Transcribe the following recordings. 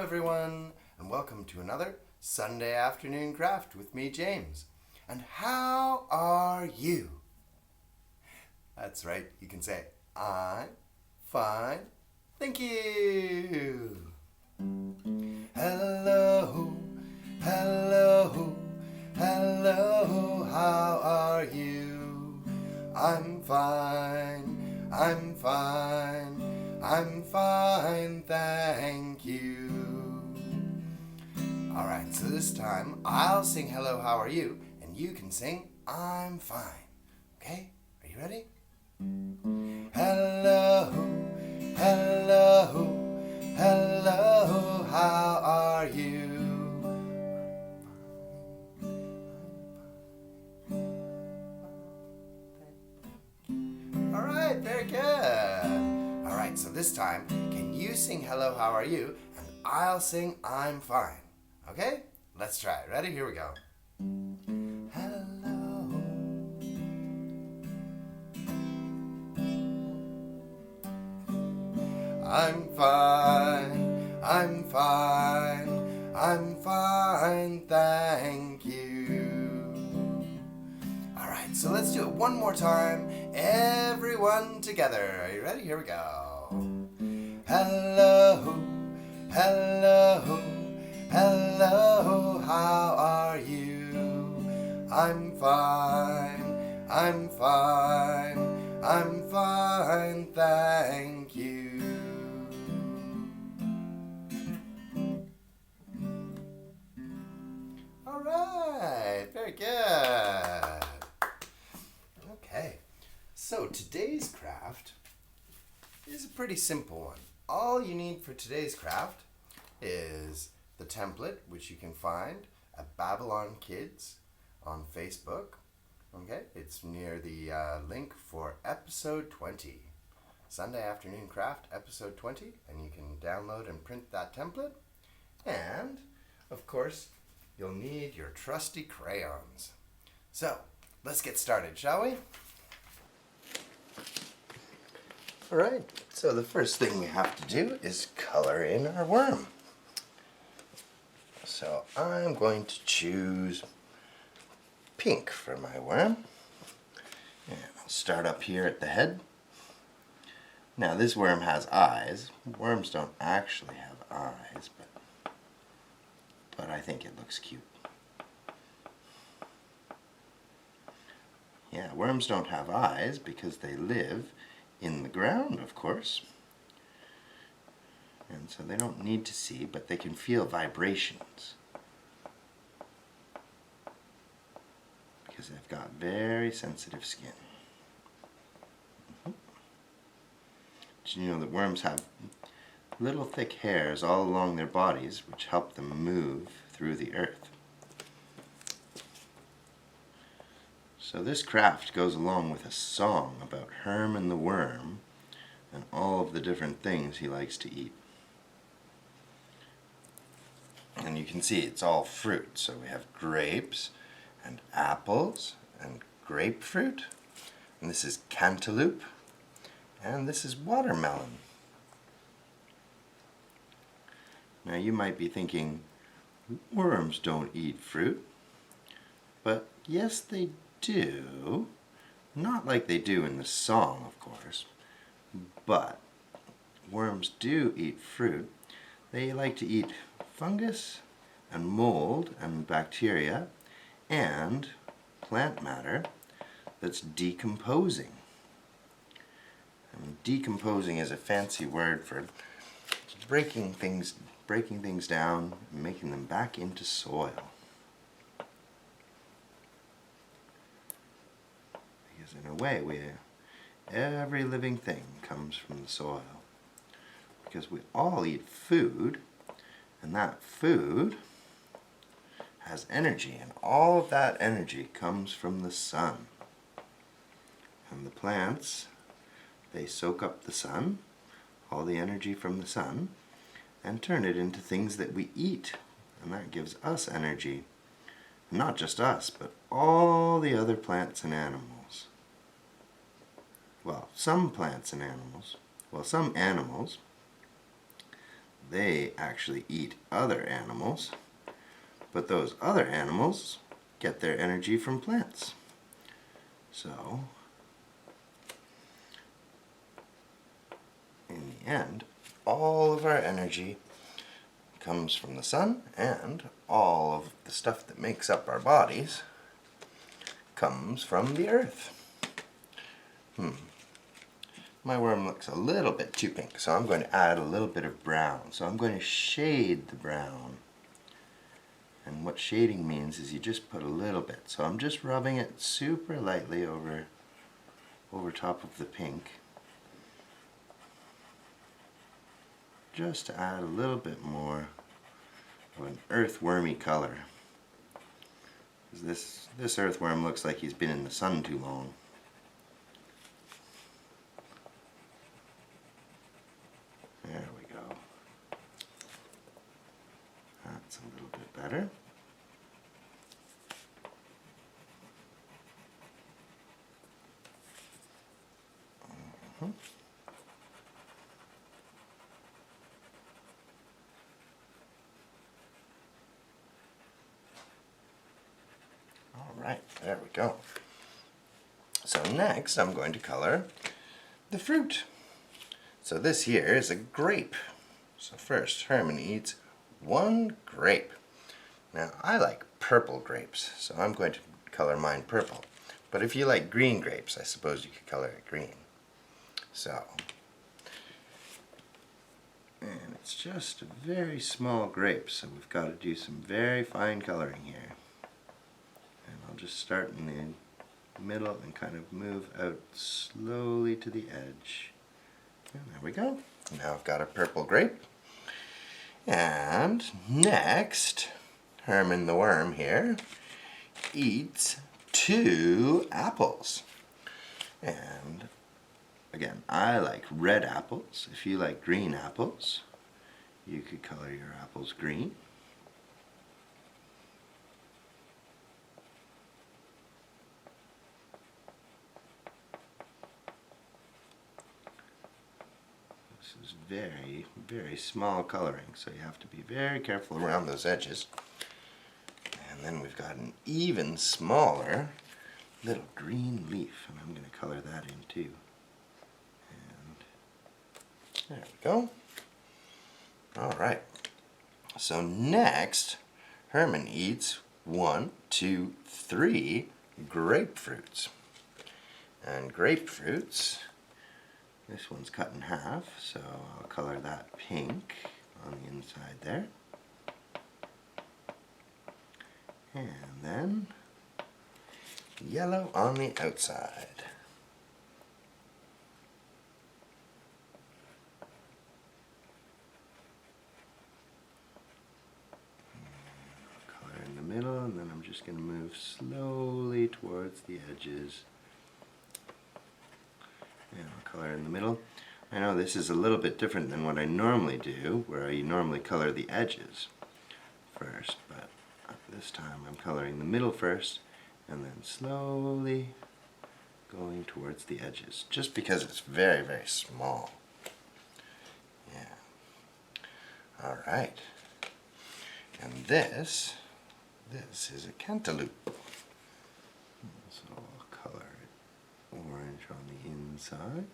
everyone, and welcome to another Sunday afternoon craft with me, James. And how are you? That's right, you can say, I'm fine, thank you. Hello, hello, hello, how are you? I'm fine, I'm fine, I'm fine, thank you. Alright, so this time I'll sing hello, how are you? And you can sing I'm fine. Okay? Are you ready? Hello, hello, hello, how are you? Alright, very good. Alright, so this time, can you sing hello, how are you? And I'll sing I'm fine. Okay? Let's try it. Ready? Here we go. Hello. I'm fine, I'm fine, I'm fine, thank you. Alright, so let's do it one more time. Everyone together. Are you ready? Here we go. Hello, hello, hello, how are you? I'm fine, I'm fine, I'm fine, thank you. Alright, very good. Okay, so today's craft is a pretty simple one. All you need for today's craft is the template, which you can find at Babylon Kids on Facebook. Okay, it's near the link for episode 20. Sunday Afternoon Craft, episode 20, and you can download and print that template. And, of course, you'll need your trusty crayons. So, let's get started, shall we? Alright, so the first thing we have to do is color in our worm. So I'm going to choose pink for my worm. And I'll start up here at the head. Now this worm has eyes. Worms don't actually have eyes, but I think it looks cute. Yeah, worms don't have eyes because they live in the ground, of course. And so they don't need to see, but they can feel vibrations. Because they've got very sensitive skin. Did you know that worms have little thick hairs all along their bodies which help them move through the earth? So this craft goes along with a song about Herman the worm and all of the different things he likes to eat. And you can see it's all fruit. So we have grapes and apples and grapefruit. And this is cantaloupe. And this is watermelon. Now you might be thinking, worms don't eat fruit. But yes, they do. Not like they do in the song, of course. But worms do eat fruit. They like to eat fungus and mold and bacteria and plant matter that's decomposing. And decomposing is a fancy word for breaking things down and making them back into soil. Because in a way, every living thing comes from the soil. Because we all eat food, and that food has energy, and all of that energy comes from the sun. And the plants, they soak up the sun, all the energy from the sun, and turn it into things that we eat. And that gives us energy. And not just us, but all the other plants and animals. Well, some plants and animals. Well, some animals, they actually eat other animals, but those other animals get their energy from plants. So, in the end, all of our energy comes from the sun, and all of the stuff that makes up our bodies comes from the earth. My worm looks a little bit too pink, so I'm going to add a little bit of brown. So I'm going to shade the brown. And what shading means is you just put a little bit. So I'm just rubbing it super lightly over top of the pink, just to add a little bit more of an earthwormy color. This earthworm looks like he's been in the sun too long. There we go. That's a little bit better. Alright, there we go. So next I'm going to color the fruit. So this here is a grape. So first Herman eats one grape. Now I like purple grapes, so I'm going to color mine purple. But if you like green grapes, I suppose you could color it green. So, and it's just a very small grape, so we've got to do some very fine coloring here. And I'll just start in the middle and kind of move out slowly to the edge. And there we go. Now I've got a purple grape. And next, Herman the worm here eats 2 apples. And again, I like red apples. If you like green apples, you could color your apples green. This is very, very small coloring, so you have to be very careful around those edges. And then we've got an even smaller little green leaf, and I'm going to color that in too. And there we go. Alright, so next Herman eats 1, 2, 3 grapefruits. And grapefruits, this one's cut in half, so I'll color that pink on the inside there. And then yellow on the outside. Color in the middle, and then I'm just going to move slowly towards the edges. And I'll color in the middle. I know this is a little bit different than what I normally do, where I normally color the edges first, but this time I'm coloring the middle first, and then slowly going towards the edges, just because it's very, very small. Yeah. Alright. And this is a cantaloupe. So I'll color it orange on the inside.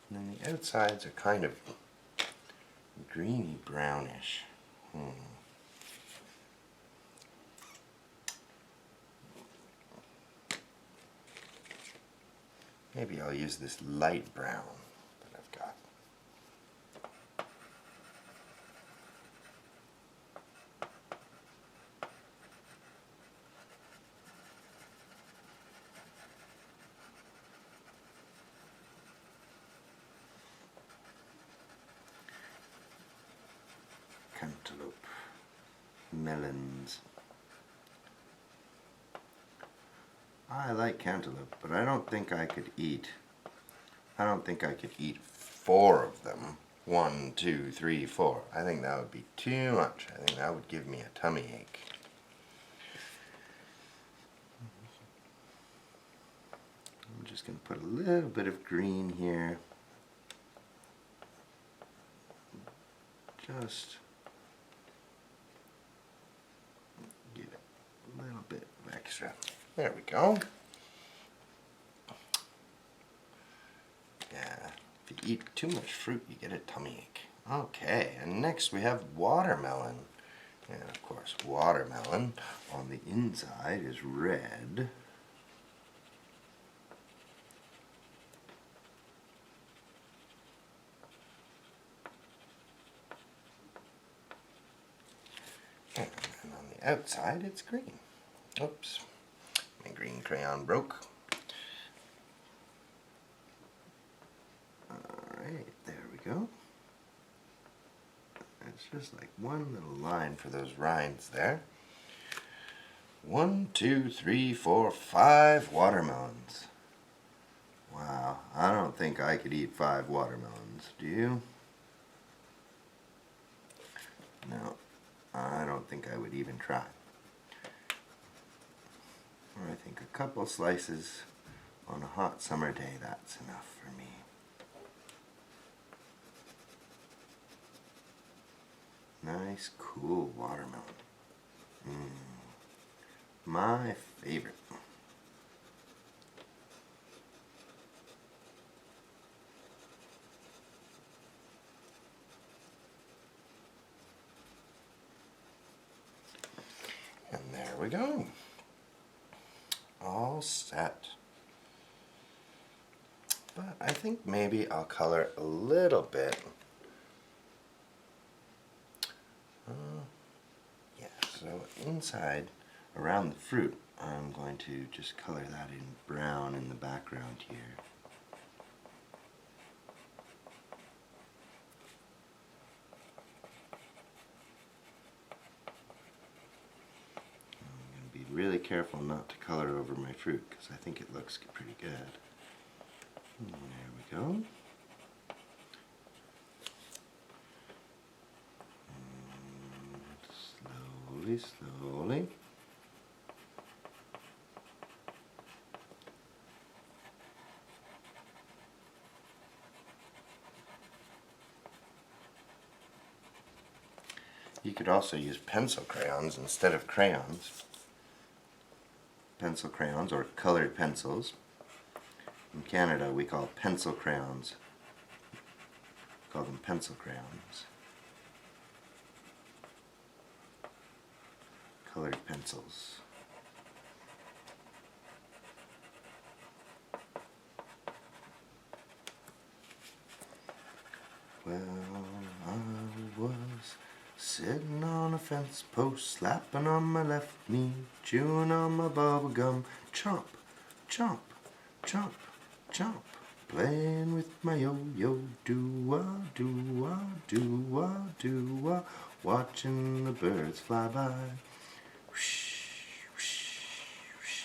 And then the outsides are kind of greeny brownish. Maybe I'll use this light brown that I've got. Cantaloupe, melons. I like cantaloupe, but I don't think I could eat 4 of them. 1, 2, 3, 4. I think that would be too much. I think that would give me a tummy ache. I'm just going to put a little bit of green here. Just give it a little bit of extra. There we go. Yeah, if you eat too much fruit, you get a tummy ache. Okay, and next we have watermelon. And of course, watermelon on the inside is red. And on the outside, it's green. Oops, my green crayon broke. Alright, there we go. It's just like one little line for those rinds there. 1, 2, 3, 4, 5 watermelons. Wow, I don't think I could eat 5 watermelons. Do you? No, I don't think I would even try. Or I think a couple slices on a hot summer day, that's enough for me. Nice, cool watermelon. My favorite. And there we go. All set. But I think maybe I'll color a little bit. Yeah, so inside, around the fruit, I'm going to just color that in brown in the background here. I'm going to be really careful not to color over my fruit because I think it looks pretty good. And there we go. And slowly. You could also use pencil crayons instead of crayons. Pencil crayons or colored pencils. In Canada we call pencil crayons. We call them pencil crayons. Colored pencils. Well, I was sitting on a fence post, slapping on my left knee, chewing on my bubble gum, chomp, chomp, chomp, chomp, playing with my yo-yo, do-wah, do-wah, do-wah, do-wah, watching the birds fly by. Whoosh, whoosh, whoosh.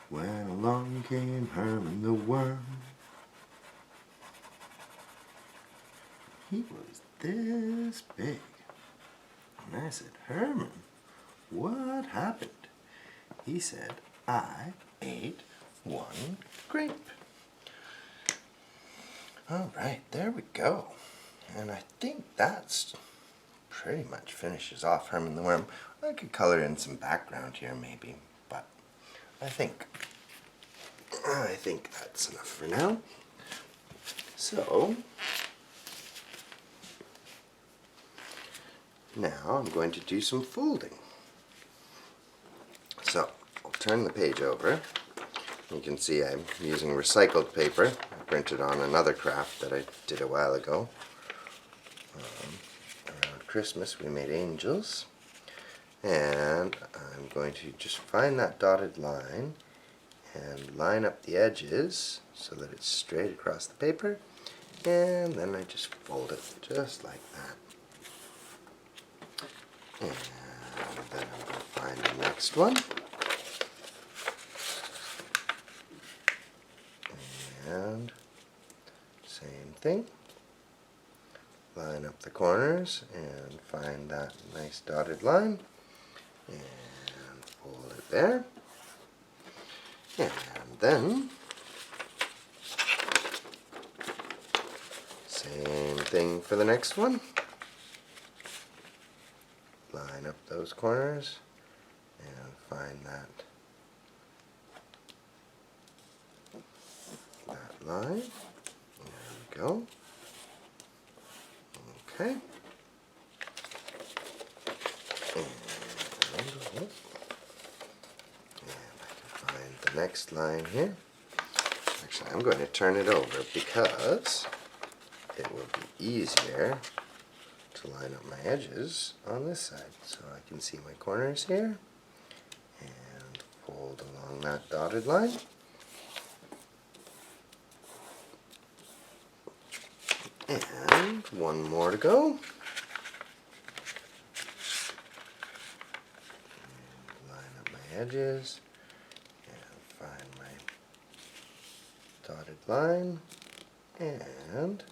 When along came Herman the worm. He was this big. And I said, Herman, what happened? He said, I ate one grape. Alright, there we go. And I think that's pretty much finishes off Herman the Worm. I could color in some background here maybe, but I think that's enough for now. So now I'm going to do some folding. So I'll turn the page over. You can see I'm using recycled paper. I printed on another craft that I did a while ago. Around Christmas we made angels. And I'm going to just find that dotted line and line up the edges so that it's straight across the paper. And then I just fold it just like that. And then I'm going to find the next one. And same thing. Line up the corners and find that nice dotted line. And fold it there. And then, same thing for the next one. Line up those corners and find that line. There we go. Okay. And I can find the next line here. Actually, I'm going to turn it over because it will be easier to line up my edges on this side. So I can see my corners here and fold along that dotted line. And one more to go. And line up my edges and find my dotted line and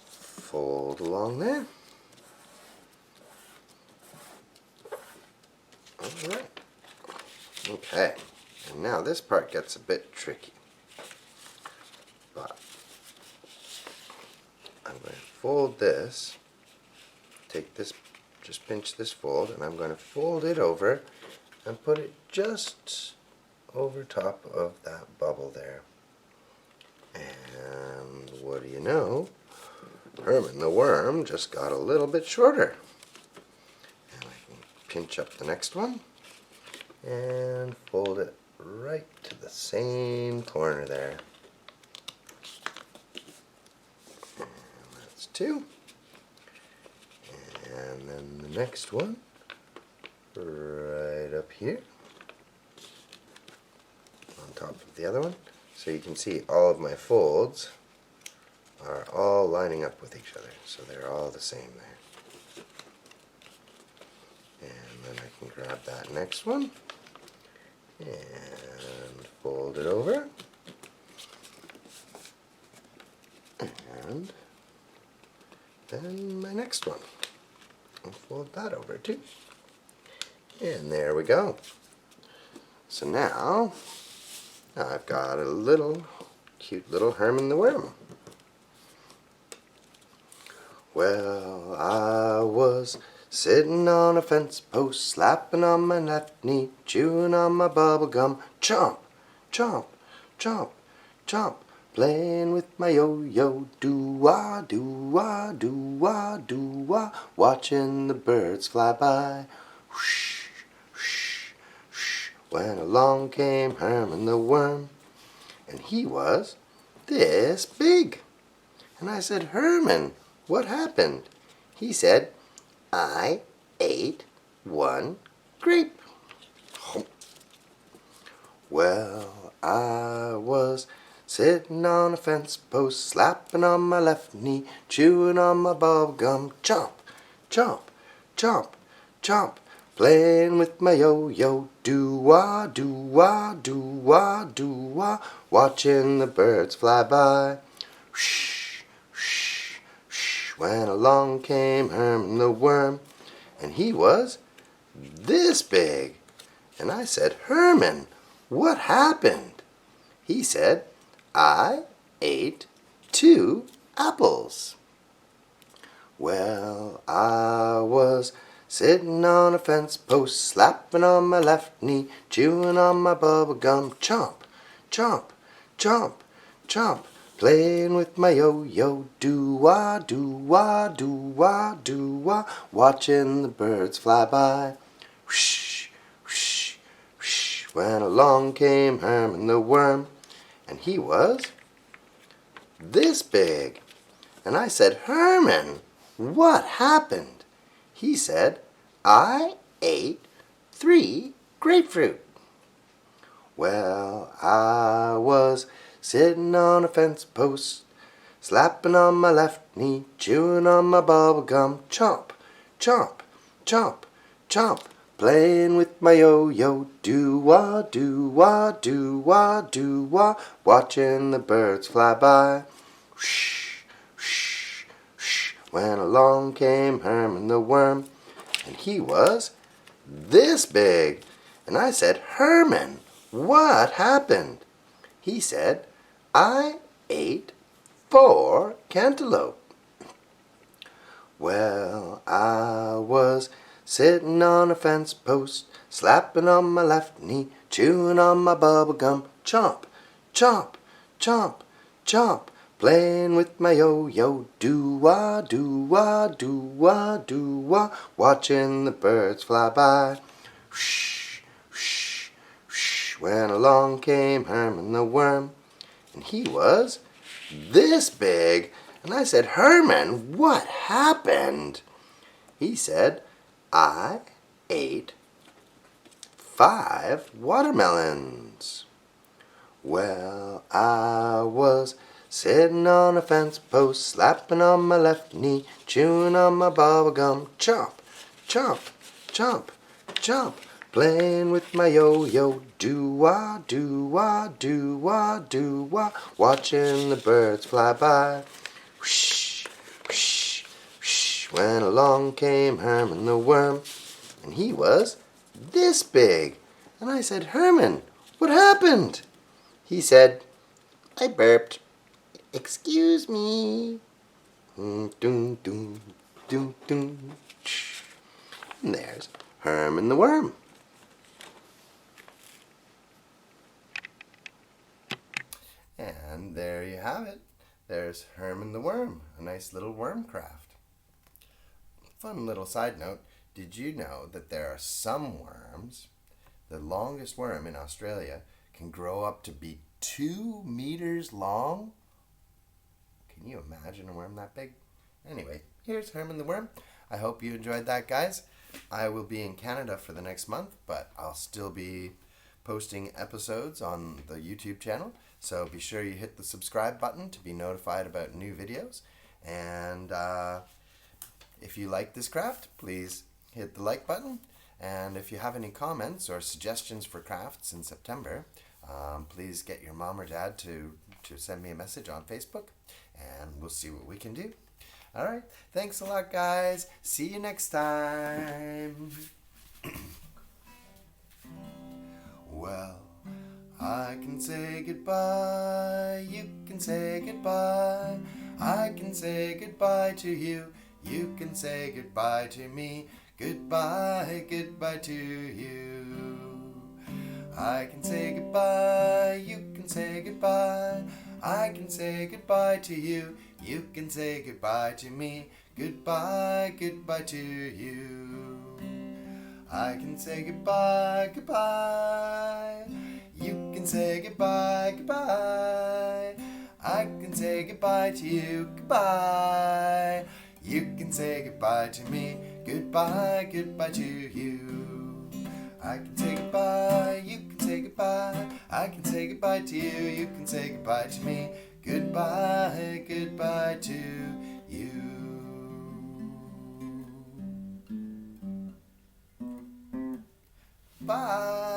fold along there. Alright. Okay. And now this part gets a bit tricky. But I'm going to fold this, take this, just pinch this fold, and I'm going to fold it over and put it just over top of that bubble there. And what do you know? Herman the worm just got a little bit shorter. And I can pinch up the next one and fold it right to the same corner there. And that's two. And then the next one right up here on top of the other one. So you can see all of my folds are all lining up with each other, so they're all the same there. And then I can grab that next one and fold it over, and then my next one, and fold that over too. And there we go. So now I've got a little cute little Herman the worm. Well, I was sitting on a fence post, slapping on my left knee, chewing on my bubble gum, chomp, chomp, chomp, chomp, playing with my yo-yo, do-wah, do-wah, do-wah, do-wah, watching the birds fly by. Whoosh, whoosh, whoosh. When along came Herman the worm, and he was this big. And I said, Herman, what happened? He said, I ate one grape. Well, I was sitting on a fence post, slapping on my left knee, chewing on my bubble gum, chomp, chomp, chomp, chomp, playing with my yo-yo, do-wah, do-wah, do-wah, do-wah, watching the birds fly by. Whoosh. When along came Herman the worm, and he was this big. And I said, Herman, what happened? He said, I ate 2 apples. Well, I was sitting on a fence post, slapping on my left knee, chewing on my bubble gum, chomp, chomp, chomp, chomp, playing with my yo-yo, do-wah, do-wah, do-wah, do-wah, watching the birds fly by. Whoosh, whoosh, whoosh. When along came Herman the worm, and he was this big. And I said, Herman, what happened? He said, I ate 3 grapefruit. Well, I was sitting on a fence post, slapping on my left knee, chewing on my bubble gum, chomp, chomp, chomp, chomp, playing with my yo-yo, do-wah, do-wah, do-wah, do-wah, watching the birds fly by. Whoosh, whoosh, whoosh. When along came Herman the worm, and he was this big. And I said, Herman, What happened? He said, I ate 4 cantaloupe. Well, I was sitting on a fence post, slapping on my left knee, chewing on my bubble gum, chomp, chomp, chomp, chomp, playing with my yo-yo, do-wah, do-wah, do-wah, do-wah, watching the birds fly by. Shh, shh, shh, when along came Herman the worm, and he was this big. And I said, Herman, what happened? He said, I ate 5 watermelons. Well, I was sitting on a fence post, slapping on my left knee, chewing on my bubble gum, chomp, chomp, chomp, chomp, playing with my yo-yo, do-wah, do-wah, do-wah, do-wah, watching the birds fly by. Whoosh, whoosh, whoosh, when along came Herman the worm, and he was this big. And I said, Herman, what happened? He said, I burped. Excuse me. Dun, dun, dun, dun, dun. And there's Herman the worm. And there you have it. There's Herman the worm, a nice little worm craft. Fun little side note, did you know that there are some worms, the longest worm in Australia, can grow up to be 2 meters long? Can you imagine a worm that big? Anyway, here's Herman the worm. I hope you enjoyed that, guys. I will be in Canada for the next month, but I'll still be posting episodes on the YouTube channel. So be sure you hit the subscribe button to be notified about new videos. And if you like this craft, please hit the like button. And if you have any comments or suggestions for crafts in September, please get your mom or dad to send me a message on Facebook, and we'll see what we can do. All right. Thanks a lot, guys. See you next time. Well, I can say goodbye, you can say goodbye, I can say goodbye to you, you can say goodbye to me, goodbye, goodbye to you. I can say goodbye, you can say goodbye, I can say goodbye to you, you can say goodbye to me, goodbye, goodbye to you. I can say goodbye, goodbye. You can say goodbye, goodbye. I can say goodbye to you, goodbye. You can say goodbye to me, goodbye, goodbye to you. I can say goodbye, you can say goodbye. I can say goodbye to you, you can say goodbye to me, goodbye, goodbye to you. Bye.